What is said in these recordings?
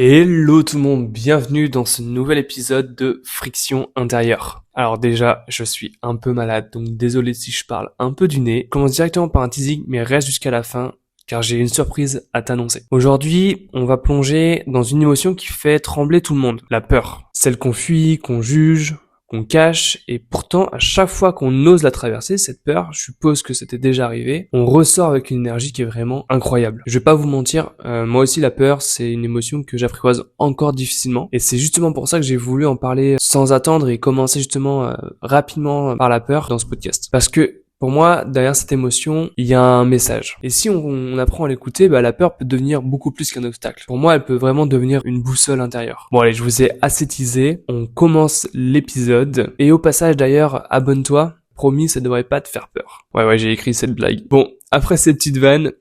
Hello tout le monde, bienvenue dans ce nouvel épisode de Friction intérieure. Alors déjà, je suis un peu malade, donc désolé si je parle un peu du nez. Je commence directement par un teasing, mais reste jusqu'à la fin, car j'ai une surprise à t'annoncer. Aujourd'hui, on va plonger dans une émotion qui fait trembler tout le monde, la peur. Celle qu'on fuit, qu'on juge, qu'on cache, et pourtant, à chaque fois qu'on ose la traverser, cette peur, je suppose que c'était déjà arrivé, on ressort avec une énergie qui est vraiment incroyable. Je vais pas vous mentir, moi aussi la peur, c'est une émotion que j'apprivoise encore difficilement, et c'est justement pour ça que j'ai voulu en parler sans attendre et commencer justement rapidement par la peur dans ce podcast. Parce que pour moi, derrière cette émotion, il y a un message. Et si on apprend à l'écouter, la peur peut devenir beaucoup plus qu'un obstacle. Pour moi, elle peut vraiment devenir une boussole intérieure. Bon allez, je vous ai assez teasé. On commence l'épisode. Et au passage d'ailleurs, abonne-toi. Promis, ça devrait pas te faire peur. Ouais, j'ai écrit cette blague. Bon, après ces petites vannes,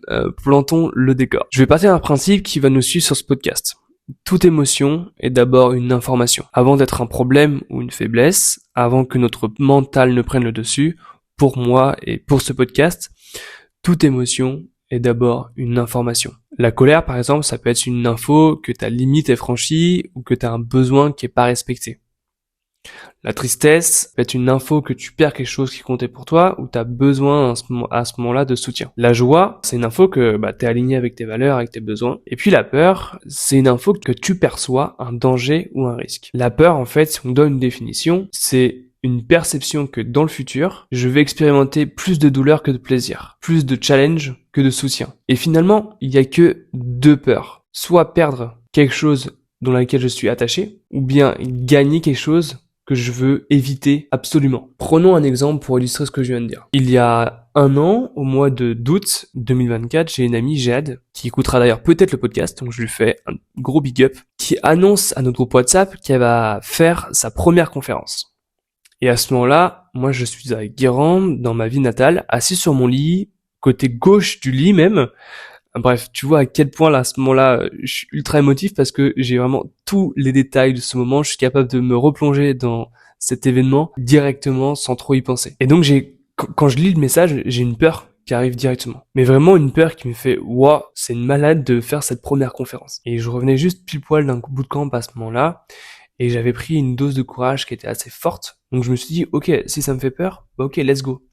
plantons le décor. Je vais partir d'un principe qui va nous suivre sur ce podcast. Toute émotion est d'abord une information. Avant d'être un problème ou une faiblesse, avant que notre mental ne prenne le dessus, pour moi et pour ce podcast, toute émotion est d'abord une information. La colère, par exemple, ça peut être une info que ta limite est franchie ou que tu as un besoin qui est pas respecté. La tristesse peut être une info que tu perds quelque chose qui comptait pour toi ou tu as besoin à ce moment-là de soutien. La joie, c'est une info que tu es aligné avec tes valeurs, avec tes besoins. Et puis la peur, c'est une info que tu perçois un danger ou un risque. La peur, en fait, si on donne une définition, c'est une perception que dans le futur, je vais expérimenter plus de douleur que de plaisir, plus de challenge que de soutien. Et finalement, il y a que deux peurs. Soit perdre quelque chose dans laquelle je suis attaché, ou bien gagner quelque chose que je veux éviter absolument. Prenons un exemple pour illustrer ce que je viens de dire. Il y a un an, au mois d'août 2024, j'ai une amie, Jade, qui écoutera d'ailleurs peut-être le podcast, donc je lui fais un gros big up, qui annonce à notre groupe WhatsApp qu'elle va faire sa première conférence. Et à ce moment-là, moi je suis à Guérande, dans ma ville natale, assis sur mon lit, côté gauche du lit même. Bref, tu vois à quel point là, à ce moment-là, je suis ultra émotif parce que j'ai vraiment tous les détails de ce moment. Je suis capable de me replonger dans cet événement directement sans trop y penser. Et donc quand je lis le message, j'ai une peur qui arrive directement. Mais vraiment une peur qui me fait, waouh, c'est une malade de faire cette première conférence. Et je revenais juste pile poil d'un bootcamp à ce moment-là. Et j'avais pris une dose de courage qui était assez forte. Donc je me suis dit, ok, si ça me fait peur, ok, let's go.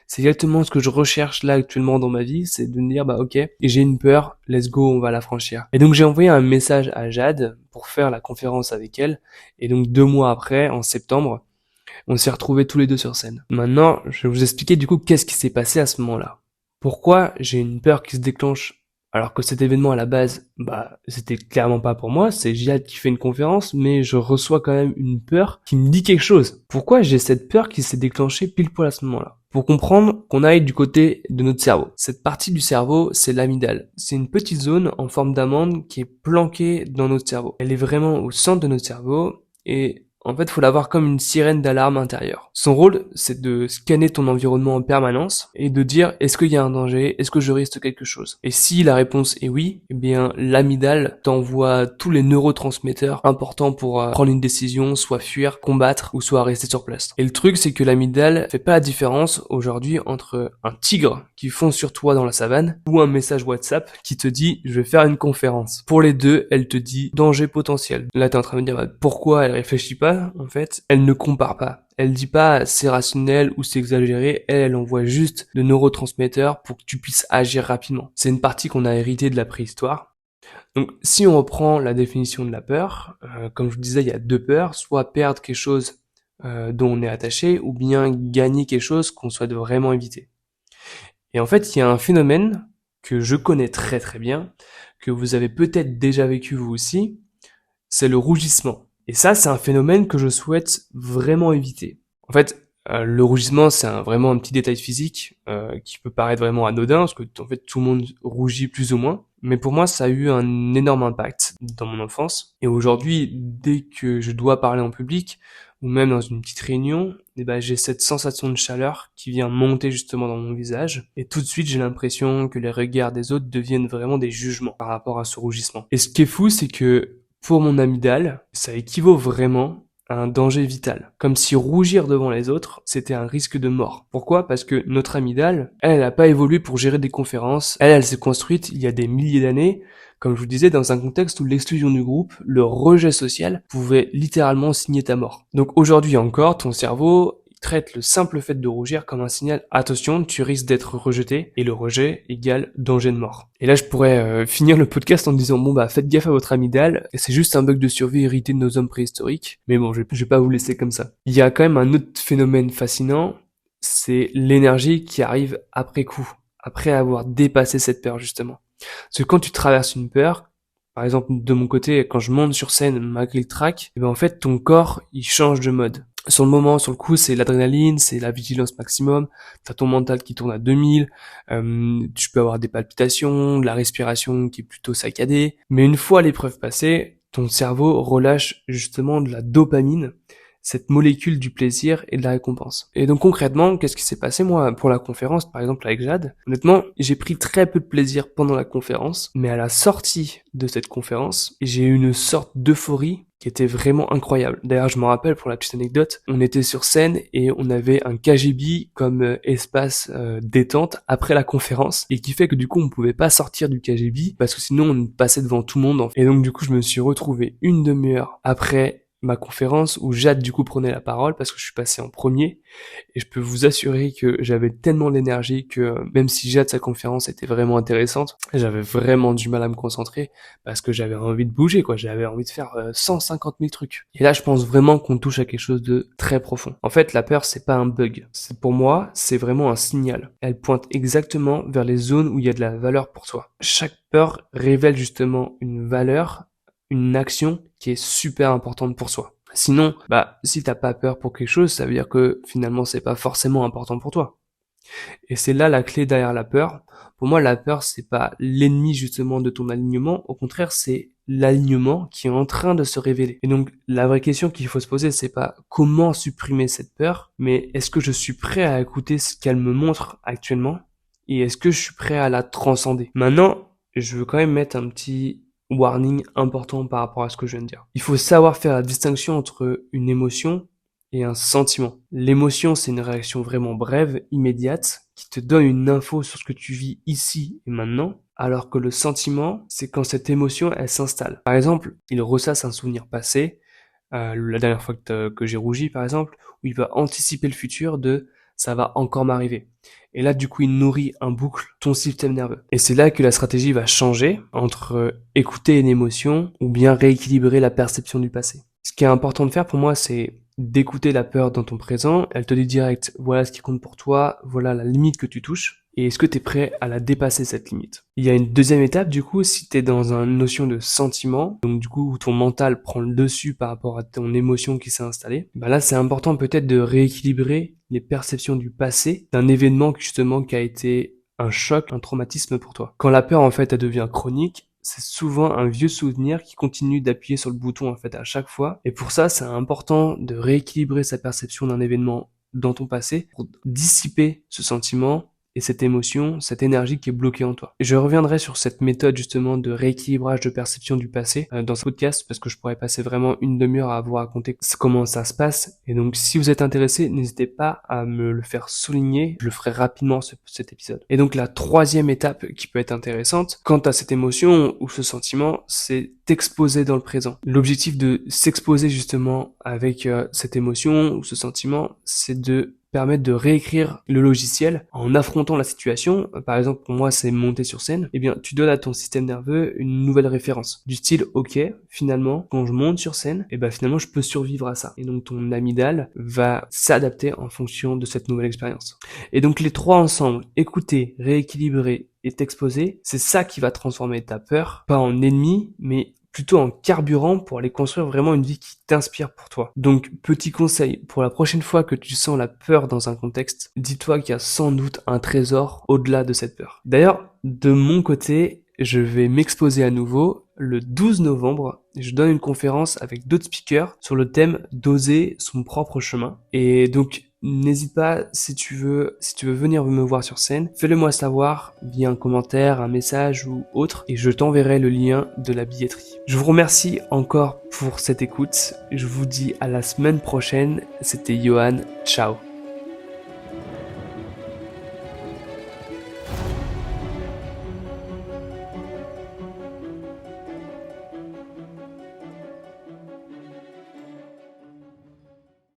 C'est exactement ce que je recherche là actuellement dans ma vie, c'est de me dire, ok, j'ai une peur, let's go, on va la franchir. Et donc j'ai envoyé un message à Jade pour faire la conférence avec elle. Et donc 2 mois après, en septembre, on s'est retrouvés tous les deux sur scène. Maintenant, je vais vous expliquer du coup qu'est-ce qui s'est passé à ce moment-là. Pourquoi j'ai une peur qui se déclenche alors que cet événement à la base, c'était clairement pas pour moi, c'est Jade qui fait une conférence, mais je reçois quand même une peur qui me dit quelque chose. Pourquoi j'ai cette peur qui s'est déclenchée pile poil à ce moment-là? Pour comprendre qu'on aille du côté de notre cerveau. Cette partie du cerveau, c'est l'amygdale. C'est une petite zone en forme d'amande qui est planquée dans notre cerveau. Elle est vraiment au centre de notre cerveau et en fait, faut l'avoir comme une sirène d'alarme intérieure. Son rôle, c'est de scanner ton environnement en permanence et de dire est-ce qu'il y a un danger, est-ce que je risque quelque chose. Et si la réponse est oui, eh bien l'amygdale t'envoie tous les neurotransmetteurs importants pour prendre une décision, soit fuir, combattre ou soit rester sur place. Et le truc, c'est que l'amygdale fait pas la différence aujourd'hui entre un tigre qui fonce sur toi dans la savane ou un message WhatsApp qui te dit je vais faire une conférence. Pour les deux, elle te dit danger potentiel. Là, t'es en train de me dire pourquoi elle réfléchit pas. En fait, elle ne compare pas. Elle dit pas c'est rationnel ou c'est exagéré, elle envoie juste de neurotransmetteurs pour que tu puisses agir rapidement. C'est une partie qu'on a héritée de la préhistoire. Donc si on reprend la définition de la peur, comme je vous disais, il y a deux peurs, soit perdre quelque chose dont on est attaché, ou bien gagner quelque chose qu'on souhaite vraiment éviter. Et en fait, il y a un phénomène que je connais très très bien, que vous avez peut-être déjà vécu vous aussi, c'est le rougissement. Et ça, c'est un phénomène que je souhaite vraiment éviter. En fait, le rougissement, c'est vraiment un petit détail physique qui peut paraître vraiment anodin, parce que en fait, tout le monde rougit plus ou moins. Mais pour moi, ça a eu un énorme impact dans mon enfance. Et aujourd'hui, dès que je dois parler en public, ou même dans une petite réunion, j'ai cette sensation de chaleur qui vient monter justement dans mon visage. Et tout de suite, j'ai l'impression que les regards des autres deviennent vraiment des jugements par rapport à ce rougissement. Et ce qui est fou, c'est que pour mon amygdale, ça équivaut vraiment un danger vital. Comme si rougir devant les autres, c'était un risque de mort. Pourquoi? Parce que notre amygdale, elle n'a pas évolué pour gérer des conférences. Elle s'est construite il y a des milliers d'années, comme je vous disais, dans un contexte où l'exclusion du groupe, le rejet social, pouvait littéralement signer ta mort. Donc aujourd'hui encore, ton cerveau traite le simple fait de rougir comme un signal attention, tu risques d'être rejeté, et le rejet égale danger de mort. Et là je pourrais finir le podcast en disant bon bah faites gaffe à votre amygdale, c'est juste un bug de survie hérité de nos hommes préhistoriques, mais bon je vais pas vous laisser comme ça. Il y a quand même un autre phénomène fascinant, c'est l'énergie qui arrive après coup, après avoir dépassé cette peur justement. Parce que quand tu traverses une peur, par exemple de mon côté, quand je monte sur scène malgré le trac, et ben en fait ton corps il change de mode. Sur le moment, sur le coup, c'est l'adrénaline, c'est la vigilance maximum, t'as ton mental qui tourne à 2000, tu peux avoir des palpitations, de la respiration qui est plutôt saccadée, mais une fois l'épreuve passée, ton cerveau relâche justement de la dopamine, cette molécule du plaisir et de la récompense. Et donc concrètement, qu'est-ce qui s'est passé moi pour la conférence, par exemple avec Jade? Honnêtement, j'ai pris très peu de plaisir pendant la conférence, mais à la sortie de cette conférence, j'ai eu une sorte d'euphorie qui était vraiment incroyable. D'ailleurs, je me rappelle, pour la petite anecdote, on était sur scène et on avait un KGB comme espace détente après la conférence, et qui fait que du coup, on pouvait pas sortir du KGB parce que sinon on passait devant tout le monde. Et donc du coup, je me suis retrouvé une demi-heure après ma conférence où Jade du coup prenait la parole parce que je suis passé en premier, et je peux vous assurer que j'avais tellement d'énergie que même si Jade, sa conférence était vraiment intéressante, j'avais vraiment du mal à me concentrer parce que j'avais envie de bouger quoi, j'avais envie de faire 150 000 trucs. Et là je pense vraiment qu'on touche à quelque chose de très profond. En fait la peur c'est pas un bug, pour moi c'est vraiment un signal. Elle pointe exactement vers les zones où il y a de la valeur pour toi. Chaque peur révèle justement une valeur, une action qui est super importante pour soi. Sinon, si t'as pas peur pour quelque chose, ça veut dire que finalement c'est pas forcément important pour toi. Et c'est là la clé derrière la peur. Pour moi, la peur, c'est pas l'ennemi justement de ton alignement. Au contraire, c'est l'alignement qui est en train de se révéler. Et donc, la vraie question qu'il faut se poser, c'est pas comment supprimer cette peur, mais est-ce que je suis prêt à écouter ce qu'elle me montre actuellement? Et est-ce que je suis prêt à la transcender? Maintenant, je veux quand même mettre un petit warning important par rapport à ce que je viens de dire. Il faut savoir faire la distinction entre une émotion et un sentiment. L'émotion, c'est une réaction vraiment brève, immédiate, qui te donne une info sur ce que tu vis ici et maintenant, alors que le sentiment, c'est quand cette émotion, elle s'installe. Par exemple, il ressasse un souvenir passé, la dernière fois que j'ai rougi, par exemple, où il va anticiper le futur de ça va encore m'arriver. Et là, du coup, il nourrit un boucle ton système nerveux. Et c'est là que la stratégie va changer entre écouter une émotion ou bien rééquilibrer la perception du passé. Ce qui est important de faire pour moi, c'est d'écouter la peur dans ton présent. Elle te dit direct, voilà ce qui compte pour toi, voilà la limite que tu touches. Et est-ce que tu es prêt à la dépasser cette limite? Il y a une deuxième étape du coup, si tu es dans une notion de sentiment, donc du coup où ton mental prend le dessus par rapport à ton émotion qui s'est installée, là c'est important peut-être de rééquilibrer les perceptions du passé d'un événement justement qui a été un choc, un traumatisme pour toi. Quand la peur en fait elle devient chronique, c'est souvent un vieux souvenir qui continue d'appuyer sur le bouton en fait à chaque fois, et pour ça c'est important de rééquilibrer sa perception d'un événement dans ton passé pour dissiper ce sentiment et cette émotion, cette énergie qui est bloquée en toi. Et je reviendrai sur cette méthode justement de rééquilibrage de perception du passé dans ce podcast, parce que je pourrais passer vraiment une demi-heure à vous raconter comment ça se passe. Et donc si vous êtes intéressé, n'hésitez pas à me le faire souligner, je le ferai rapidement cet épisode. Et donc la troisième étape qui peut être intéressante quant à cette émotion ou ce sentiment, c'est t'exposer dans le présent. L'objectif de s'exposer justement avec cette émotion ou ce sentiment, c'est de permettre de réécrire le logiciel en affrontant la situation. Par exemple, pour moi, c'est monter sur scène. Eh bien, tu donnes à ton système nerveux une nouvelle référence. Du style, ok, finalement, quand je monte sur scène, finalement, je peux survivre à ça. Et donc, ton amygdale va s'adapter en fonction de cette nouvelle expérience. Et donc, les trois ensemble, écouter, rééquilibrer et t'exposer, c'est ça qui va transformer ta peur, pas en ennemi, mais plutôt en carburant pour aller construire vraiment une vie qui t'inspire pour toi. Donc, petit conseil, pour la prochaine fois que tu sens la peur dans un contexte, dis-toi qu'il y a sans doute un trésor au-delà de cette peur. D'ailleurs, de mon côté, je vais m'exposer à nouveau le 12 novembre. Je donne une conférence avec d'autres speakers sur le thème d'oser son propre chemin. Et donc, n'hésite pas si tu veux venir me voir sur scène, fais-le moi savoir via un commentaire, un message ou autre et je t'enverrai le lien de la billetterie. Je vous remercie encore pour cette écoute. Je vous dis à la semaine prochaine. C'était Johan. Ciao.